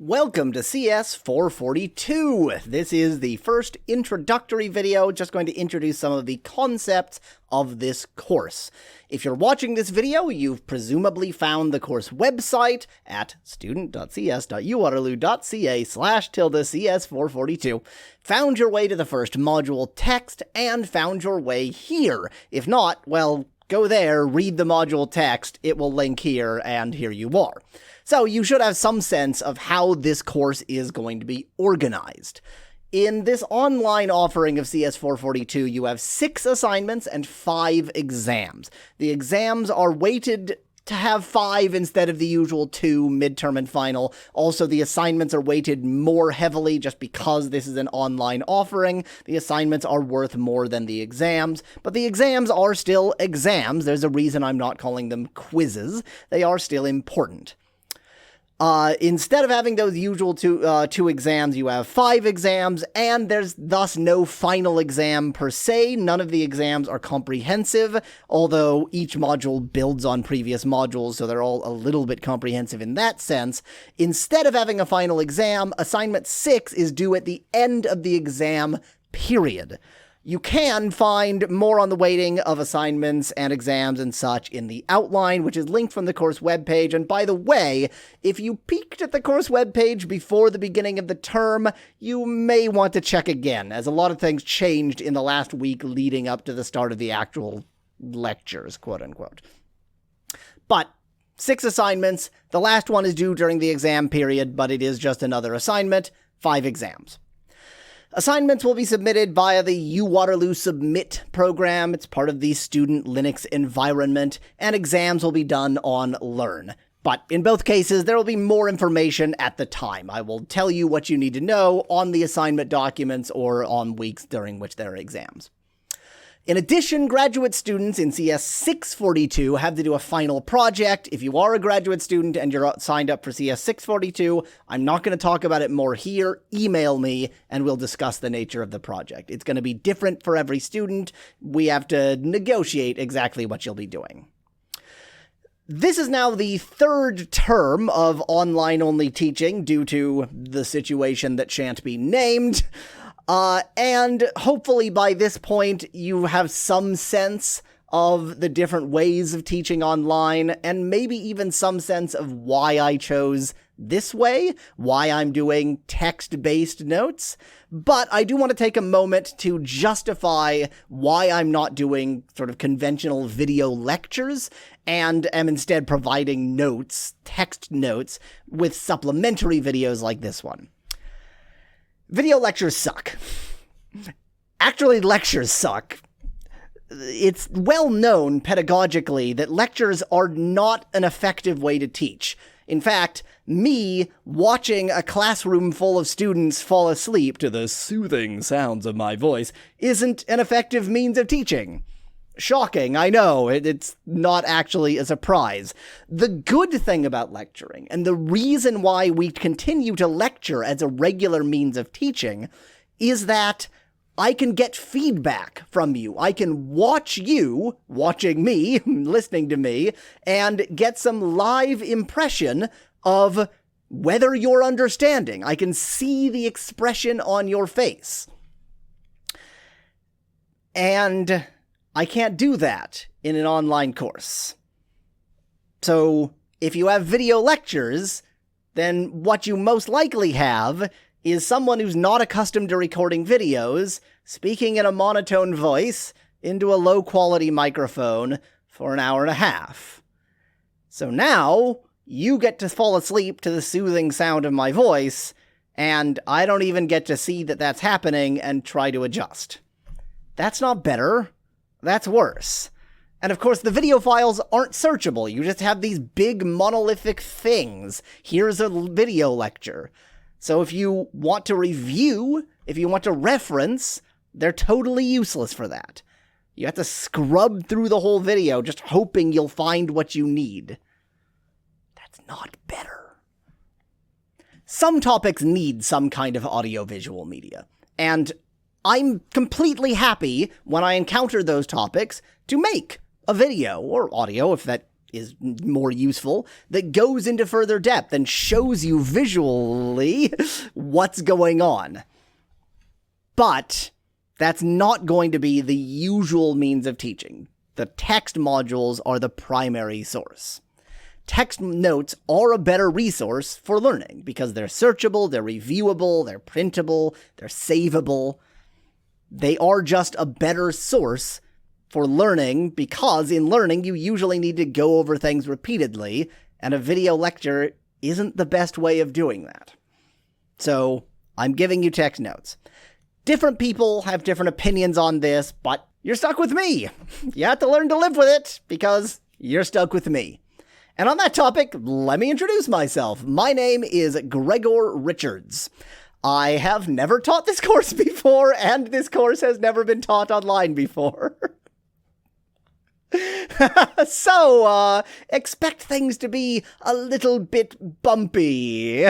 Welcome to CS442. This is the first introductory video, just going to introduce some of the concepts of this course. If you're watching this video, you've presumably found the course website at student.cs.uwaterloo.ca/CS442, found your way to the first module text, and found your way here. If not, well, go there, read the module text, it will link here, and here you are. So you should have some sense of how this course is going to be organized. In this online offering of CS442, you have 6 assignments and 5 exams. The exams are weighted to have 5 instead of the usual 2, midterm and final. Also, the assignments are weighted more heavily just because this is an online offering. The assignments are worth more than the exams, but the exams are still exams. There's a reason I'm not calling them quizzes. They are still important. Instead of having those usual two exams, you have 5 exams, and there's thus no final exam per se. None of the exams are comprehensive, although each module builds on previous modules, so they're all a little bit comprehensive in that sense. Instead of having a final exam, assignment 6 is due at the end of the exam period. You can find more on the weighting of assignments and exams and such in the outline, which is linked from the course webpage. And by the way, if you peeked at the course webpage before the beginning of the term, you may want to check again, as a lot of things changed in the last week leading up to the start of the actual lectures, quote unquote. But 6 assignments. The last one is due during the exam period, but it is just another assignment. 5 exams. Assignments will be submitted via the uWaterloo Submit program. It's part of the student Linux environment, and exams will be done on Learn. But in both cases, there will be more information at the time. I will tell you what you need to know on the assignment documents or on weeks during which there are exams. In addition, graduate students in CS642 have to do a final project. If you are a graduate student and you're signed up for CS642, I'm not going to talk about it more here. Email me and we'll discuss the nature of the project. It's going to be different for every student. We have to negotiate exactly what you'll be doing. This is now the 3rd term of online-only teaching due to the situation that shan't be named. And hopefully by this point, you have some sense of the different ways of teaching online, and maybe even some sense of why I chose this way, why I'm doing text-based notes. But I do want to take a moment to justify why I'm not doing sort of conventional video lectures and am instead providing notes, text notes, with supplementary videos like this one. Video lectures suck. Actually, lectures suck. It's well known pedagogically that lectures are not an effective way to teach. In fact, me watching a classroom full of students fall asleep to the soothing sounds of my voice isn't an effective means of teaching. Shocking, I know, it's not actually a surprise. The good thing about lecturing, and the reason why we continue to lecture as a regular means of teaching, is that I can get feedback from you. I can watch you, watching me, listening to me, and get some live impression of whether you're understanding. I can see the expression on your face. And I can't do that in an online course. So if you have video lectures, then what you most likely have is someone who's not accustomed to recording videos speaking in a monotone voice into a low-quality microphone for an hour and a half. So now you get to fall asleep to the soothing sound of my voice, and I don't even get to see that that's happening and try to adjust. That's not better. That's worse. And of course, the video files aren't searchable. You just have these big monolithic things. Here's a video lecture. So if you want to review, if you want to reference, they're totally useless for that. You have to scrub through the whole video just hoping you'll find what you need. That's not better. Some topics need some kind of audio-visual media, and I'm completely happy when I encounter those topics to make a video, or audio if that is more useful, that goes into further depth and shows you visually what's going on. But that's not going to be the usual means of teaching. The text modules are the primary source. Text notes are a better resource for learning because they're searchable, they're reviewable, they're printable, they're savable. They are just a better source for learning because in learning you usually need to go over things repeatedly, and a video lecture isn't the best way of doing that. So I'm giving you text notes. Different people have different opinions on this, but you're stuck with me. You have to learn to live with it because you're stuck with me. And on that topic, let me introduce myself. My name is Gregor Richards. I have never taught this course before, and this course has never been taught online before. So, expect things to be a little bit bumpy.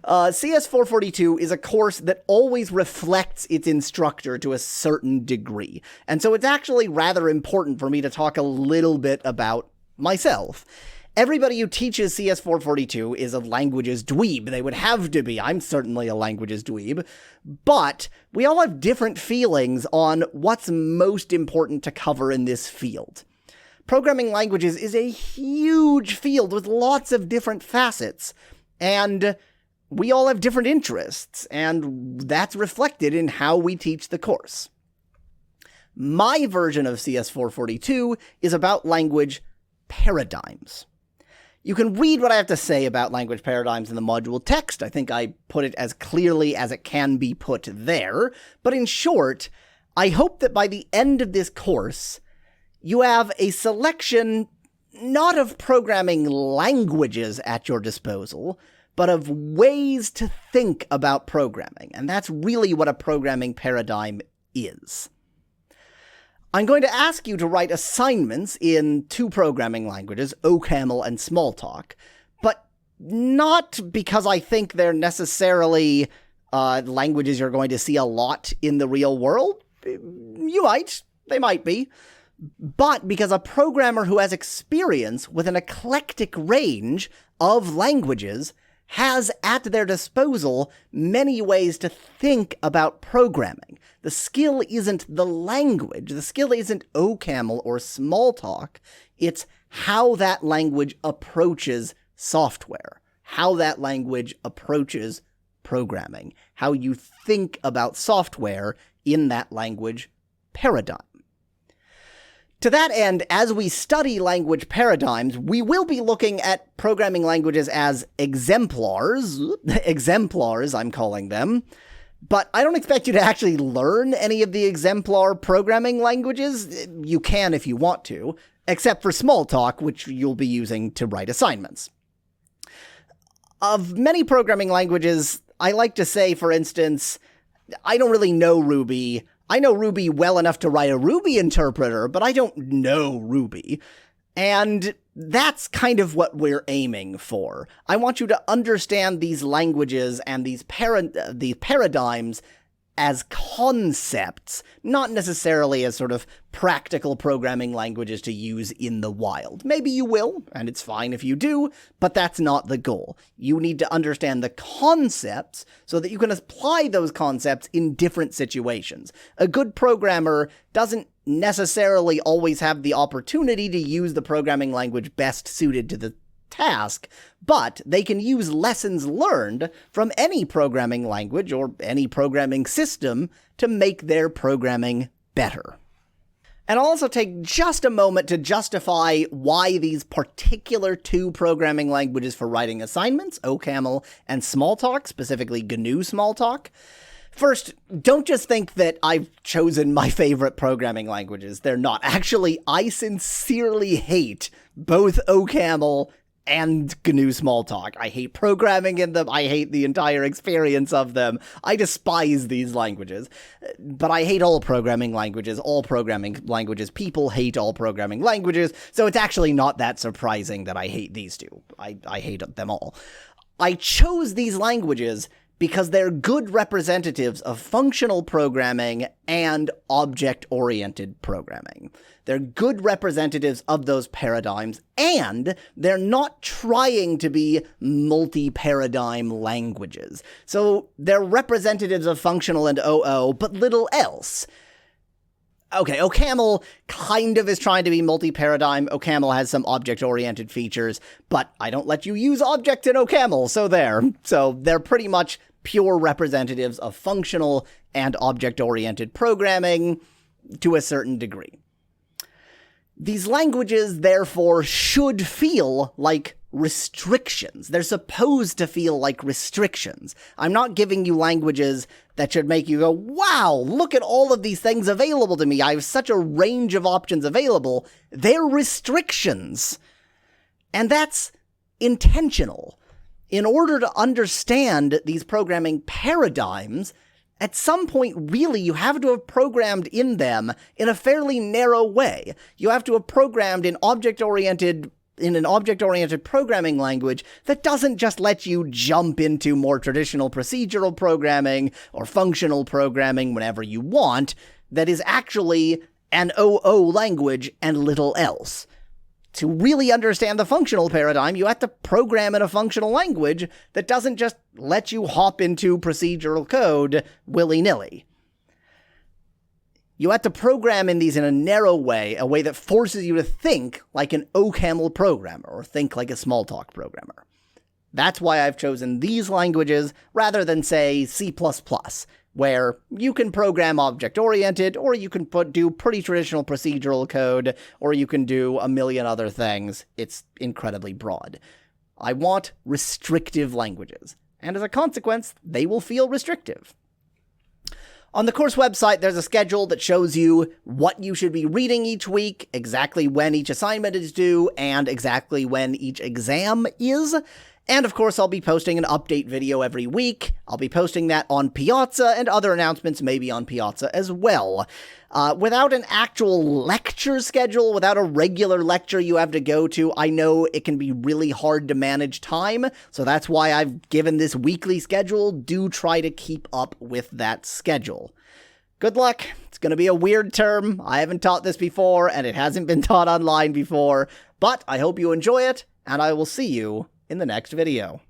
CS442 is a course that always reflects its instructor to a certain degree, and so it's actually rather important for me to talk a little bit about myself. Everybody who teaches CS442 is a languages dweeb. They would have to be. I'm certainly a languages dweeb. But we all have different feelings on what's most important to cover in this field. Programming languages is a huge field with lots of different facets, and we all have different interests, and that's reflected in how we teach the course. My version of CS442 is about language paradigms. You can read what I have to say about language paradigms in the module text. I think I put it as clearly as it can be put there. But in short, I hope that by the end of this course, you have a selection not of programming languages at your disposal, but of ways to think about programming. And that's really what a programming paradigm is. I'm going to ask you to write assignments in two programming languages, OCaml and Smalltalk, but not because I think they're necessarily languages you're going to see a lot in the real world. You might. They might be. But because a programmer who has experience with an eclectic range of languages has at their disposal many ways to think about programming. The skill isn't the language. The skill isn't OCaml or Smalltalk. It's how that language approaches software, how that language approaches programming, how you think about software in that language paradigm. To that end, as we study language paradigms, we will be looking at programming languages as exemplars, I'm calling them, but I don't expect you to actually learn any of the exemplar programming languages. You can if you want to, except for Smalltalk, which you'll be using to write assignments. Of many programming languages, I like to say, for instance, I don't really know Ruby. I know Ruby well enough to write a Ruby interpreter, but I don't know Ruby. And that's kind of what we're aiming for. I want you to understand these languages and these paradigms as concepts, not necessarily as sort of practical programming languages to use in the wild. Maybe you will, and it's fine if you do, but that's not the goal. You need to understand the concepts so that you can apply those concepts in different situations. A good programmer doesn't necessarily always have the opportunity to use the programming language best suited to the task, but they can use lessons learned from any programming language or any programming system to make their programming better. And I'll also take just a moment to justify why these particular two programming languages for writing assignments, OCaml and Smalltalk, specifically GNU Smalltalk. First, don't just think that I've chosen my favorite programming languages. They're not. Actually, I sincerely hate both OCaml and GNU Smalltalk. I hate programming in them. I hate the entire experience of them. I despise these languages. But I hate all programming languages. All programming languages. People hate all programming languages. So it's actually not that surprising that I hate these two. I hate them all. I chose these languages because they're good representatives of functional programming and object-oriented programming. They're good representatives of those paradigms, and they're not trying to be multi-paradigm languages. So they're representatives of functional and OO, but little else. Okay, OCaml kind of is trying to be multi-paradigm. OCaml has some object-oriented features, but I don't let you use objects in OCaml, so there. So they're pretty much pure representatives of functional and object-oriented programming to a certain degree. These languages, therefore, should feel like restrictions. They're supposed to feel like restrictions. I'm not giving you languages that should make you go, wow, look at all of these things available to me. I have such a range of options available. They're restrictions. And that's intentional. In order to understand these programming paradigms, at some point, really, you have to have programmed in them in a fairly narrow way. You have to have programmed in an object-oriented programming language that doesn't just let you jump into more traditional procedural programming or functional programming whenever you want, that is actually an OO language and little else. To really understand the functional paradigm, you have to program in a functional language that doesn't just let you hop into procedural code willy-nilly. You have to program in these in a narrow way, a way that forces you to think like an OCaml programmer, or think like a Smalltalk programmer. That's why I've chosen these languages rather than, say, C++, where you can program object-oriented, or you can do pretty traditional procedural code, or you can do a million other things. It's incredibly broad. I want restrictive languages, and as a consequence, they will feel restrictive. On the course website, there's a schedule that shows you what you should be reading each week, exactly when each assignment is due, and exactly when each exam is. And of course, I'll be posting an update video every week. I'll be posting that on Piazza, and other announcements maybe on Piazza as well. Without an actual lecture schedule, without a regular lecture you have to go to, I know it can be really hard to manage time, so that's why I've given this weekly schedule. Do try to keep up with that schedule. Good luck. It's going to be a weird term. I haven't taught this before, and it hasn't been taught online before, but I hope you enjoy it, and I will see you in the next video.